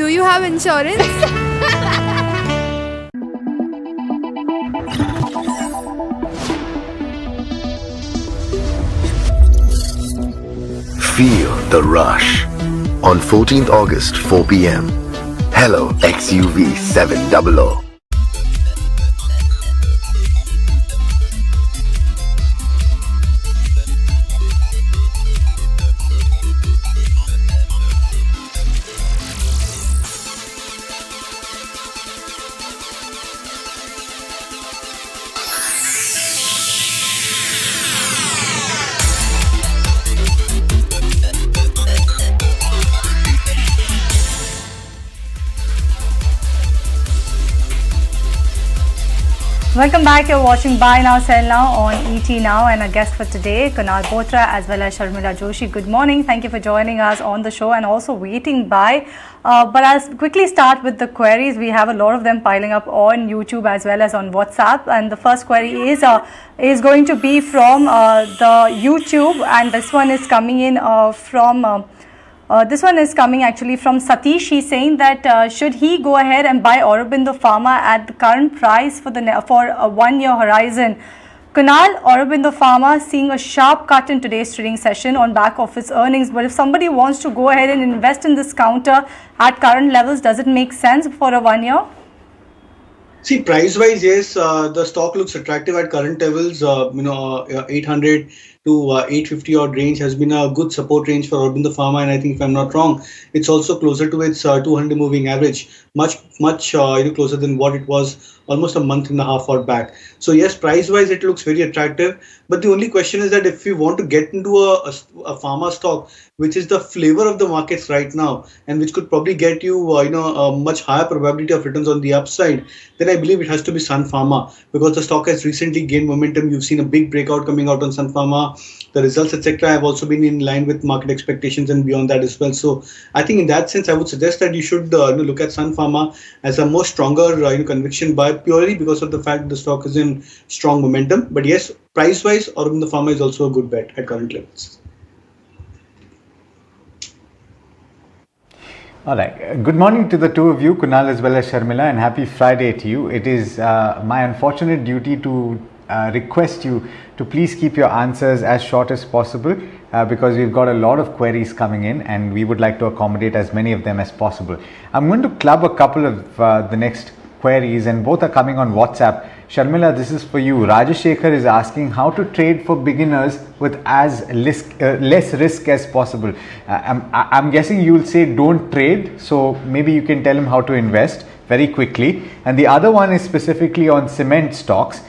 Do you have insurance? Feel the rush. On 14th August, 4 p.m. Hello XUV 700. Welcome back. You're watching Buy Now, Sell Now on ET Now, and our guest for today, Kunal Bothra as well as Sharmila Joshi. Good morning. Thank you for joining us on the show and also waiting by. But I'll quickly start with the queries. We have a lot of them piling up on YouTube as well as on WhatsApp. And the first query is going to be from the YouTube, and this one is coming in from. This one is coming actually from Satish. He's saying that should he go ahead and buy Aurobindo Pharma at the current price for a 1 year horizon? Kunal, Aurobindo Pharma seeing a sharp cut in today's trading session on back of its earnings. But if somebody wants to go ahead and invest in this counter at current levels, does it make sense for a 1 year? See, price-wise, yes, the stock looks attractive at current levels. 800 to 850 odd range has been a good support range for Aurobindo Pharma, and I think if I'm not wrong, it's also closer to its 200 moving average, much closer than what it was almost a month and a half or back. So yes, price-wise, it looks very attractive. But the only question is that if you want to get into a pharma stock, which is the flavor of the markets right now, and which could probably get you, a much higher probability of returns on the upside, then I believe it has to be Sun Pharma, because the stock has recently gained momentum. You've seen a big breakout coming out on Sun Pharma. The results, etc., have also been in line with market expectations and beyond that as well. So I think in that sense, I would suggest that you should look at Sun Pharma as a more stronger conviction buy, purely because of the fact that the stock is in strong momentum. But yes, price-wise, Aurobindo Pharma is also a good bet at current levels. All right. Good morning to the two of you, Kunal as well as Sharmila, and happy Friday to you. It is my unfortunate duty to request you to please keep your answers as short as possible because we've got a lot of queries coming in and we would like to accommodate as many of them as possible. I'm going to club a couple of the next queries, and both are coming on WhatsApp. Sharmila, this is for you. Rajashekhar is asking how to trade for beginners with as less risk as possible. I'm guessing you'll say don't trade, so maybe you can tell him how to invest very quickly. And the other one is specifically on cement stocks.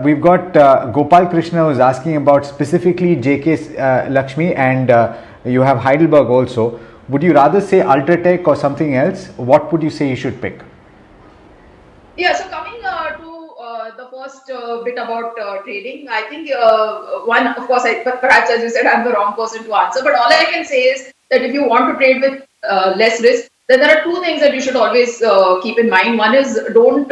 We've got Gopal Krishna who's asking about specifically JK Lakshmi, and you have Heidelberg also. Would you rather say Ultratech or something else? What would you say you should pick? Yeah, so coming to the first bit about trading, I think one, of course, but perhaps as you said, I'm the wrong person to answer. But all I can say is that if you want to trade with less risk, then there are two things that you should always keep in mind. One is don't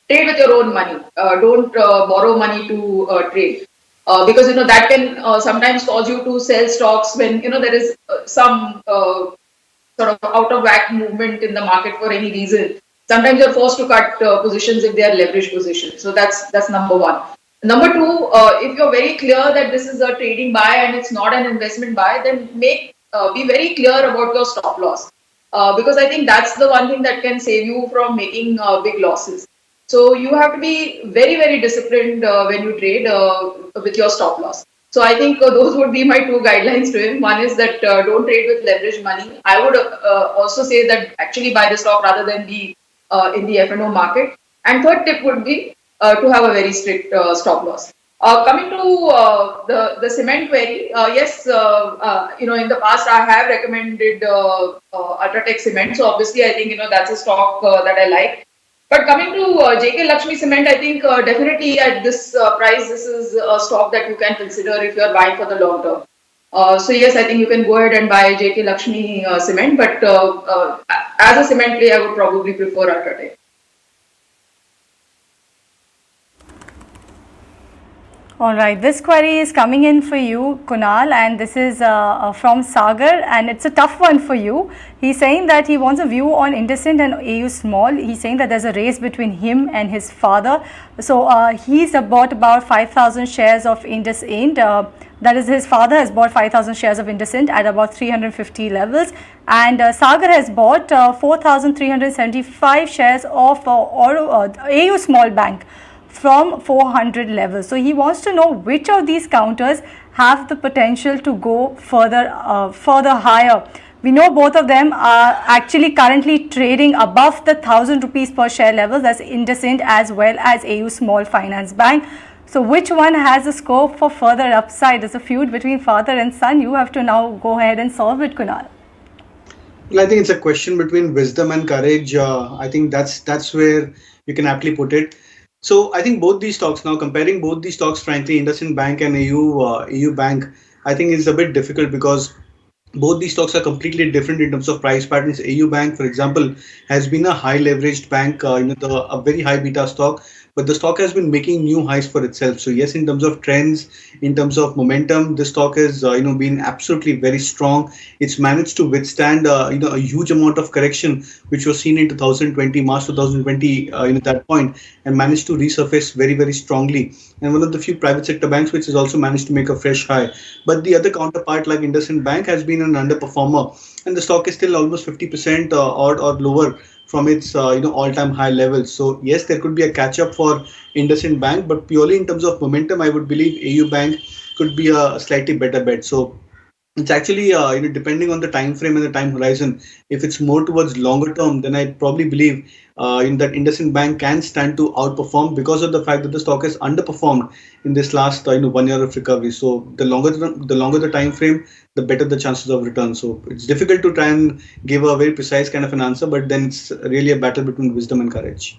trade with your own money. Don't borrow money to trade. Because that can sometimes cause you to sell stocks when there is some sort of out of whack movement in the market for any reason. Sometimes you're forced to cut positions if they are leveraged positions. So that's number one. Number two, if you're very clear that this is a trading buy and it's not an investment buy, then be very clear about your stop loss. Because I think that's the one thing that can save you from making big losses. So you have to be very, very disciplined when you trade with your stop loss. So I think those would be my two guidelines to him. One is that don't trade with leveraged money. I would also say that actually buy the stock rather than be in the F&O market. And third tip would be to have a very strict stop loss. Coming to the cement query, yes, in the past I have recommended Ultratech Cement. So obviously I think that's a stock that I like. But coming to JK Lakshmi Cement, I think definitely at this price, this is a stock that you can consider if you are buying for the long term. So yes, I think you can go ahead and buy JK Lakshmi Cement, but as a cement play, I would probably prefer Ultratech. All right, this query is coming in for you, Kunal, and this is from Sagar, and it's a tough one for you. He's saying that he wants a view on IndusInd and AU Small. He's saying that there's a race between him and his father. So he's bought about 5,000 shares of IndusInd. That is, his father has bought 5,000 shares of IndusInd at about 350 levels, and Sagar has bought 4,375 shares of AU Small Bank from 400 levels. So he wants to know which of these counters have the potential to go further higher. We know both of them are actually currently trading above the 1,000 rupees per share levels, that's IndusInd as well as AU Small Finance Bank. So which one has the scope for further upside? There's a feud between father and son. You have to now go ahead and solve it, Kunal. Well, I think it's a question between wisdom and courage. I think that's where you can aptly put it. So I think both these stocks, now comparing both these stocks, frankly, IndusInd Bank and AU Bank, I think is a bit difficult because both these stocks are completely different in terms of price patterns. AU Bank, for example, has been a high leveraged bank, a very high beta stock, but the stock has been making new highs for itself. So yes, in terms of trends, in terms of momentum, the stock has been absolutely very strong. It's managed to withstand a huge amount of correction which was seen in 2020, March 2020, that point, and managed to resurface very, very strongly. And one of the few private sector banks which has also managed to make a fresh high. But the other counterpart like IndusInd Bank has been an underperformer, and the stock is still almost 50% or lower from its all-time high levels. So yes, there could be a catch-up for IndusInd Bank, but purely in terms of momentum, I would believe AU Bank could be a slightly better bet. So it's actually depending on the time frame and the time horizon. If it's more towards longer term, then I probably believe that IndusInd Bank can stand to outperform because of the fact that the stock has underperformed in this last 1 year of recovery. So the longer the time frame, the better the chances of return. So it's difficult to try and give a very precise kind of an answer, but then it's really a battle between wisdom and courage.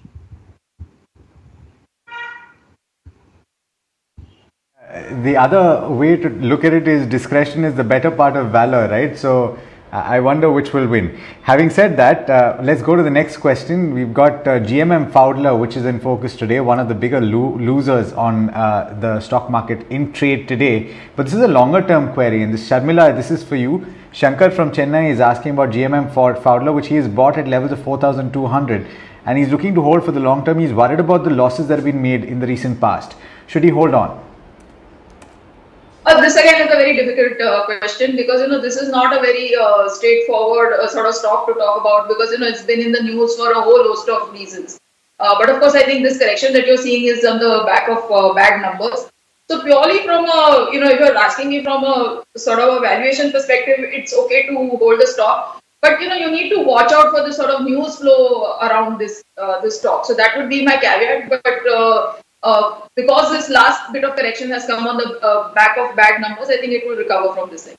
The other way to look at it is discretion is the better part of valor, right? So I wonder which will win. Having said that, let's go to the next question. We've got GMM Pfaudler, which is in focus today, one of the bigger losers on the stock market in trade today. But this is a longer term query, and this, Sharmila, this is for you. Shankar from Chennai is asking about GMM Pfaudler, which he has bought at levels of 4,200, and he's looking to hold for the long term. He's worried about the losses that have been made in the recent past. Should he hold on? This again is a very difficult question because this is not a very straightforward sort of stock to talk about because it's been in the news for a whole host of reasons. But of course, I think this correction that you're seeing is on the back of bad numbers. So purely from a if you're asking me from a sort of a valuation perspective, it's okay to hold the stock. But you need to watch out for the sort of news flow around this stock. So that would be my caveat. But because this last bit of correction has come on the back of bad numbers, I think it will recover from this thing.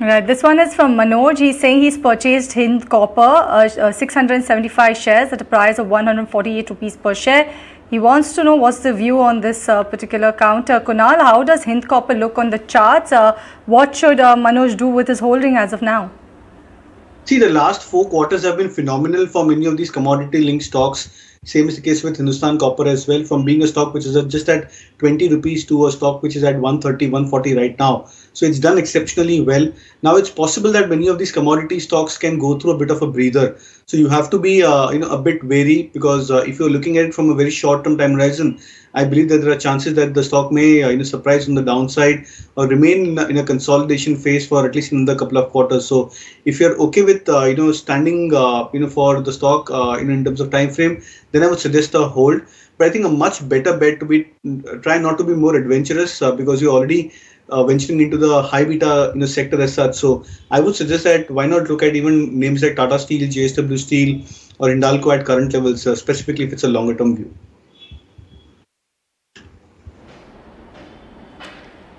Right, this one is from Manoj. He's saying he's purchased Hind Copper 675 shares at a price of 148 rupees per share. He wants to know what's the view on this particular counter. Kunal, how does Hind Copper look on the charts? What should Manoj do with his holding as of now? See, the last 4 quarters have been phenomenal for many of these commodity-linked stocks. Same is the case with Hindustan Copper as well, from being a stock which is just at 20 rupees to a stock which is at 130, 140 right now. So it's done exceptionally well. Now it's possible that many of these commodity stocks can go through a bit of a breather. So you have to be a bit wary because if you're looking at it from a very short-term time horizon, I believe that there are chances that the stock may surprise on the downside or remain in a consolidation phase for at least another couple of quarters. So if you're okay with standing for the stock in terms of time frame, then I would suggest a hold. But I think a much better bet to be try not to be more adventurous because you're already venturing into the high beta sector as such. So I would suggest that why not look at even names like Tata Steel, JSW Steel or Hindalco at current levels, specifically if it's a longer term view.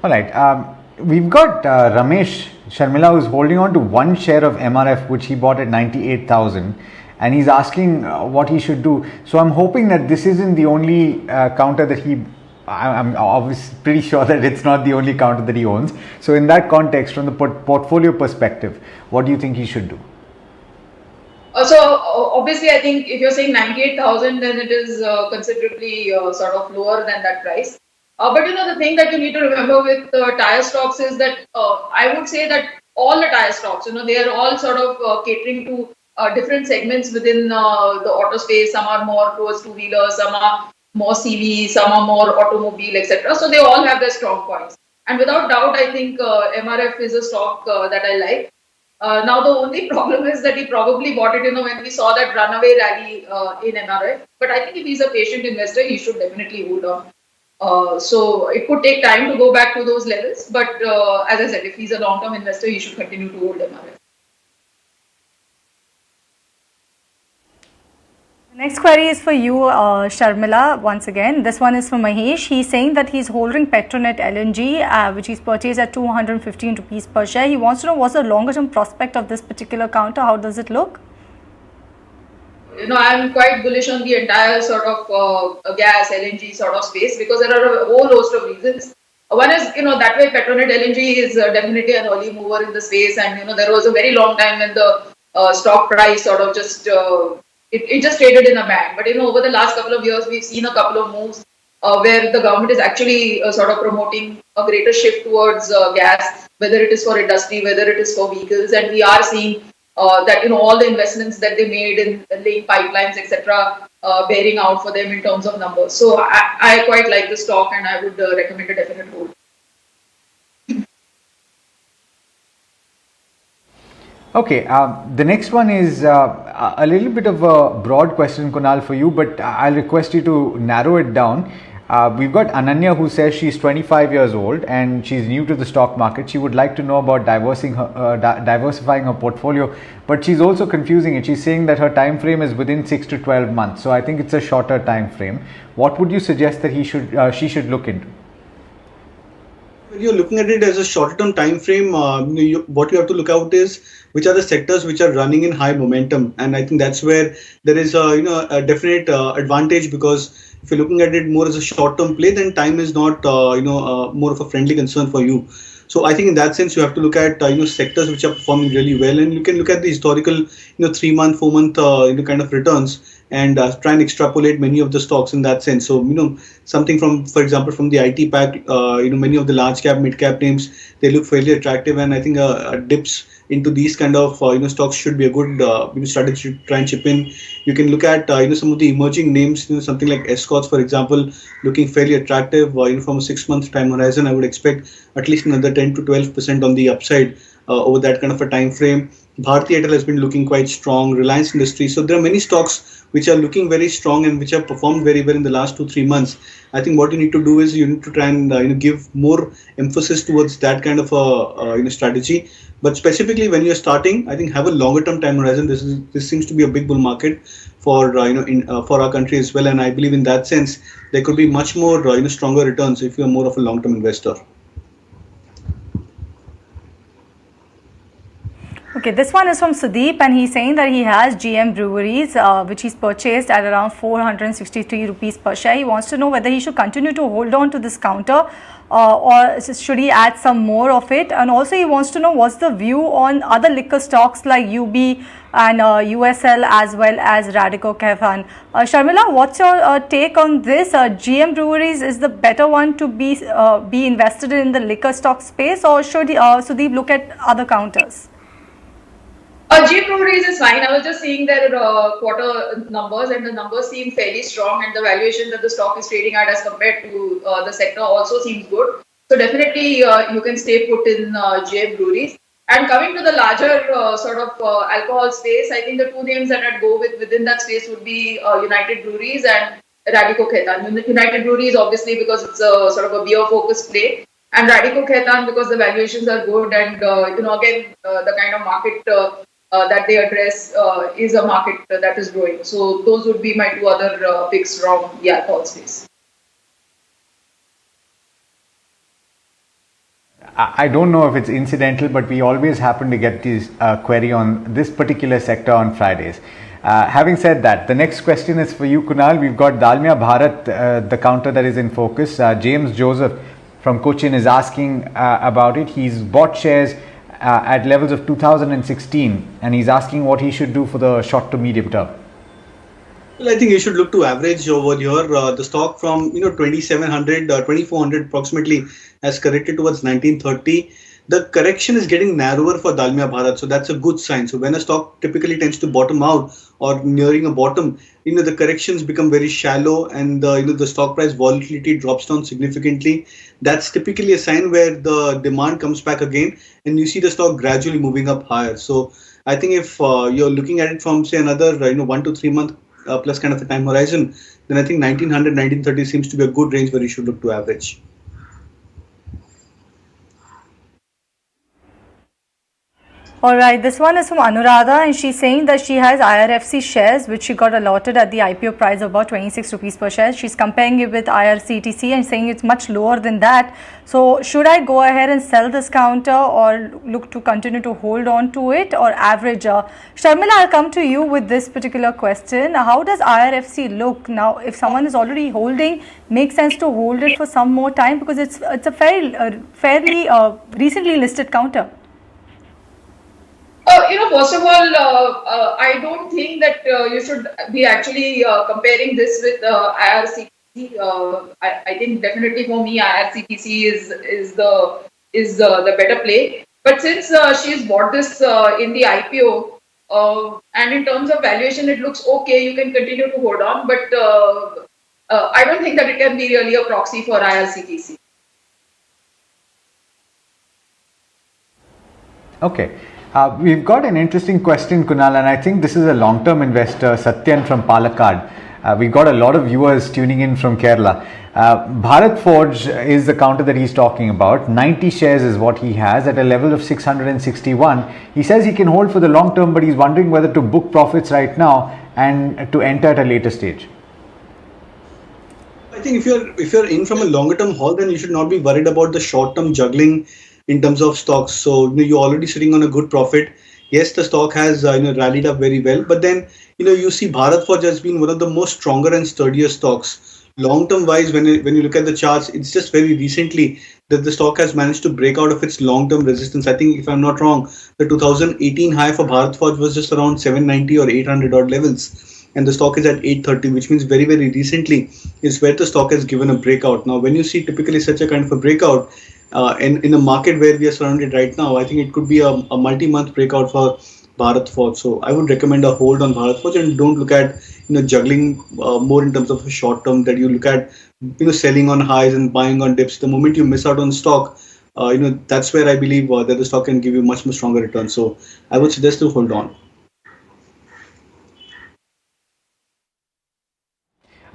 All right. We've got Ramesh Sharmila, who's holding on to one share of MRF, which he bought at 98,000, and he's asking what he should do. So I'm hoping that this isn't the only counter that I'm obviously pretty sure that it's not the only counter that he owns. So in that context, from the portfolio perspective, what do you think he should do? So obviously, I think if you're saying 98,000, then it is considerably sort of lower than that price. But the thing that you need to remember with tire stocks is that I would say that all the tire stocks, they are all sort of catering to different segments within the auto space. Some are more towards two-wheelers, some are more CV, some are more automobile, etc. So they all have their strong points. And without doubt, I think MRF is a stock that I like. Now, the only problem is that he probably bought it, when we saw that runaway rally in MRF. But I think if he's a patient investor, he should definitely hold on. So it could take time to go back to those levels. But as I said, if he's a long-term investor, he should continue to hold MRF. Next query is for you, Sharmila, once again. This one is for Mahesh. He's saying that he's holding Petronet LNG, which he's purchased at 215 rupees per share. He wants to know what's the longer term prospect of this particular counter. How does it look? I'm quite bullish on the entire sort of gas, LNG sort of space because there are a whole host of reasons. One is, that way Petronet LNG is definitely an early mover in the space, and, there was a very long time when the stock price sort of just... It just traded in a band. But, over the last couple of years, we've seen a couple of moves where the government is actually sort of promoting a greater shift towards gas, whether it is for industry, whether it is for vehicles. And we are seeing that, all the investments that they made in laying pipelines, etc., bearing out for them in terms of numbers. So I quite like the stock and I would recommend a definite hold. Okay, the next one is a little bit of a broad question, Kunal, for you, but I'll request you to narrow it down. We've got Ananya who says she's 25 years old and she's new to the stock market. She would like to know about diversifying her portfolio, but she's also confusing it. She's saying that her time frame is within 6 to 12 months. So I think it's a shorter time frame. What would you suggest that she should look into? When you're looking at it as a short-term time frame, what you have to look out is which are the sectors which are running in high momentum, and I think that's where there is a definite advantage, because if you're looking at it more as a short-term play, then time is not more of a friendly concern for you. So I think in that sense you have to look at sectors which are performing really well, and you can look at the historical 3-month, 4-month kind of returns and try and extrapolate many of the stocks in that sense. So something from, for example, from the IT pack, many of the large cap, mid cap names, they look fairly attractive, and I think dips into these kind of stocks should be a good strategy to try and chip in. You can look at some of the emerging names, something like Escorts, for example, looking fairly attractive. From a 6-month time horizon, I would expect at least another 10 to 12% on the upside over that kind of a time frame. Bharti Airtel has been looking quite strong. Reliance Industries. So there are many stocks which are looking very strong and which have performed very well in the last 2-3 months. I think what you need to do is you need to try and give more emphasis towards that kind of a strategy. But specifically when you're starting, I think have a longer term time horizon. This seems to be a big bull market for for our country as well, and I believe in that sense there could be much more stronger returns if you're more of a long term investor. Okay, this one is from Sudeep, and he's saying that he has GM Breweries, which he's purchased at around 463 rupees per share. He wants to know whether he should continue to hold on to this counter or should he add some more of it. And also he wants to know what's the view on other liquor stocks like UB and USL as well as Radico Khaitan. Sharmila, what's your take on this? GM Breweries is the better one to be invested in the liquor stock space, or should Sudeep look at other counters? GM Breweries is fine. I was just seeing their quarter numbers, and the numbers seem fairly strong, and the valuation that the stock is trading at as compared to the sector also seems good. So definitely you can stay put in GM Breweries. And coming to the larger sort of alcohol space, I think the two names that I'd go with within that space would be United Breweries and Radico Khaitan. United Breweries obviously because it's a sort of a beer focused play, and Radico Khaitan because the valuations are good, and again the kind of market that they address is a market that is growing. So those would be my two other picks from the alcohol space. I don't know if it's incidental, but we always happen to get this query on this particular sector on Fridays. Having said that, the next question is for you, Kunal. We've got Dalmia Bharat, the counter that is in focus. James Joseph from Cochin is asking about it. He's bought shares at levels of 2016, and he's asking what he should do for the short to medium term. Well, I think you should look to average over here. The stock from 2700, 2400 approximately has corrected towards 1930. The correction is getting narrower for Dalmia Bharat, so that's a good sign. So when a stock typically tends to bottom out or nearing a bottom, the corrections become very shallow, and the stock price volatility drops down significantly. That's typically a sign where the demand comes back again, and you see the stock gradually moving up higher. So I think if you're looking at it from say another 1 to 3 month plus kind of a time horizon, then I think 1900, 1930 seems to be a good range where you should look to average. All right, this one is from Anuradha, and she's saying that she has IRFC shares which she got allotted at the IPO price of about 26 rupees per share. She's comparing it with IRCTC and saying it's much lower than that. So should I go ahead and sell this counter or look to continue to hold on to it or average? Sharmila, I'll come to you with this particular question. How does IRFC look now? If someone is already holding, makes sense to hold it for some more time because it's a fairly recently listed counter. First of all, I don't think that you should be actually comparing this with IRCTC. I think definitely for me, IRCTC is the better play. But since she's bought this in the IPO, and in terms of valuation, it looks okay. You can continue to hold on, but I don't think that it can be really a proxy for IRCTC. Okay. We've got an interesting question, Kunal, and I think this is a long-term investor, Satyan from Palakkad. We've got a lot of viewers tuning in from Kerala. Bharat Forge is the counter that he's talking about. 90 shares is what he has at a level of 661. He says he can hold for the long term, but he's wondering whether to book profits right now and to enter at a later stage. I think if you're in from a longer term haul, then you should not be worried about the short term juggling in terms of stocks. So you're already sitting on a good profit. Yes, the stock has rallied up very well, but then you see Bharat Forge has been one of the most stronger and sturdier stocks. Long term wise, when you look at the charts, it's just very recently that the stock has managed to break out of its long term resistance. I think if I'm not wrong, the 2018 high for Bharat Forge was just around 790 or 800 odd levels, and the stock is at 830, which means very, very recently is where the stock has given a breakout. Now, when you see typically such a kind of a breakout, in a market where we are surrounded right now, I think it could be a multi-month breakout for Bharat Forge. So I would recommend a hold on Bharat Forge and don't look at juggling more in terms of a short term, that you look at selling on highs and buying on dips. The moment you miss out on stock, that's where I believe that the stock can give you much more stronger returns. So I would suggest to hold on.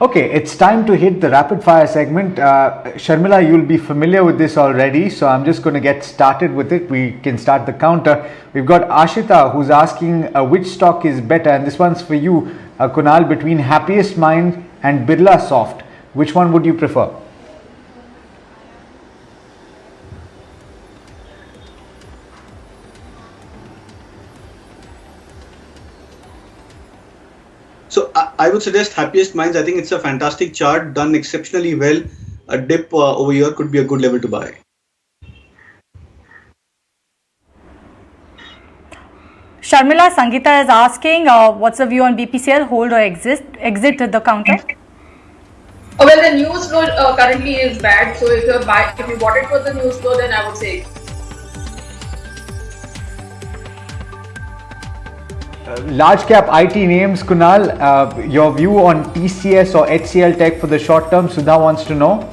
Okay, it's time to hit the rapid fire segment. Sharmila, you'll be familiar with this already, so I'm just going to get started with it. We can start the counter. We've got Ashita who's asking which stock is better, and this one's for you, Kunal, between Happiest Minds and Birlasoft. Which one would you prefer? So I would suggest Happiest Minds. I think it's a fantastic chart, done exceptionally well. A dip over here could be a good level to buy. Sharmila, Sangeeta is asking, what's the view on BPCL, hold or exit the counter? Well, the news flow currently is bad. So if you bought it for the news flow, then I would say. Large cap IT names, Kunal, your view on TCS or HCL Tech for the short term? Sudha wants to know.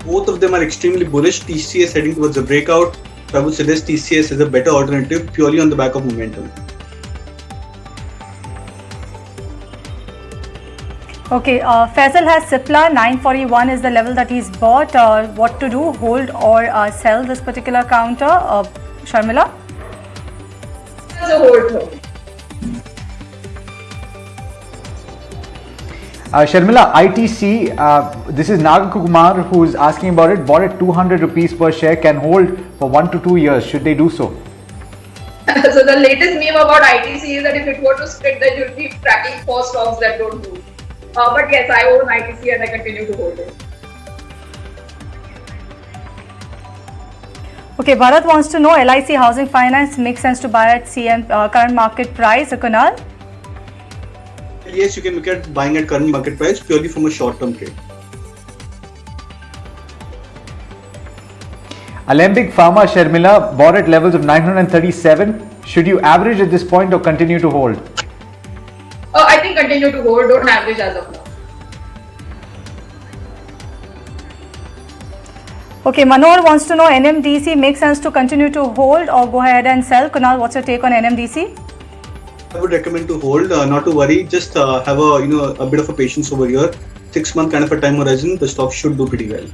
Both of them are extremely bullish. TCS heading towards a breakout. So I would suggest TCS as a better alternative purely on the back of momentum. Okay, Faisal has Cipla, 941 is the level that he's bought. What to do, hold or sell this particular counter? Sharmila? As a hold. Sharmila, ITC, this is Nagakumar who's asking about it. Bought at 200 rupees per share, can hold for 1 to 2 years. Should they do so? So the latest meme about ITC is that if it were to split, then you'll be tracking 4 stocks that don't move. But yes, I own ITC and I continue to hold it. Okay, Bharat wants to know LIC Housing Finance makes sense to buy at CM current market price. Kunal? Yes, you can look at buying at current market price purely from a short-term trade. Alembic Pharma, Sharmila, bought at levels of 937. Should you average at this point or continue to hold? I think continue to hold, don't average as of now. Okay, Manor wants to know NMDC makes sense to continue to hold or go ahead and sell. Kunal, what's your take on NMDC? I would recommend to hold, not to worry. Just have a bit of a patience over here. 6 month kind of a time horizon. The stock should do pretty well.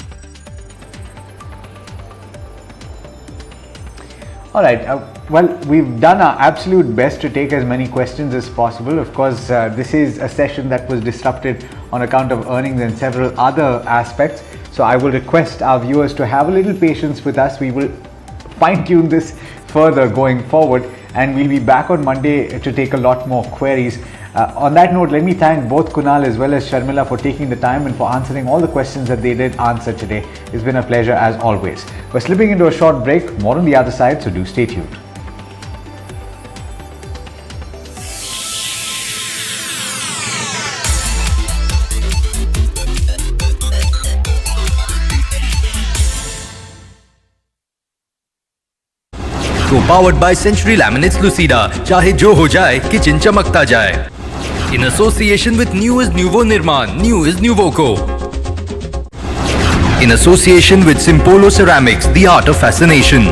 All right. Well, we've done our absolute best to take as many questions as possible. Of course, this is a session that was disrupted on account of earnings and several other aspects. So I will request our viewers to have a little patience with us. We will fine-tune this further going forward, and we'll be back on Monday to take a lot more queries. On that note, let me thank both Kunal as well as Sharmila for taking the time and for answering all the questions that they did answer today. It's been a pleasure as always. We're slipping into a short break, more on the other side, so do stay tuned. Co-powered by Century Laminates Lucida, चाहे जो हो जाए kitchen चमकता जाए. In association with New is Nuvo Nirman, New is Nuvoco. In association with Simpolo Ceramics, the art of fascination.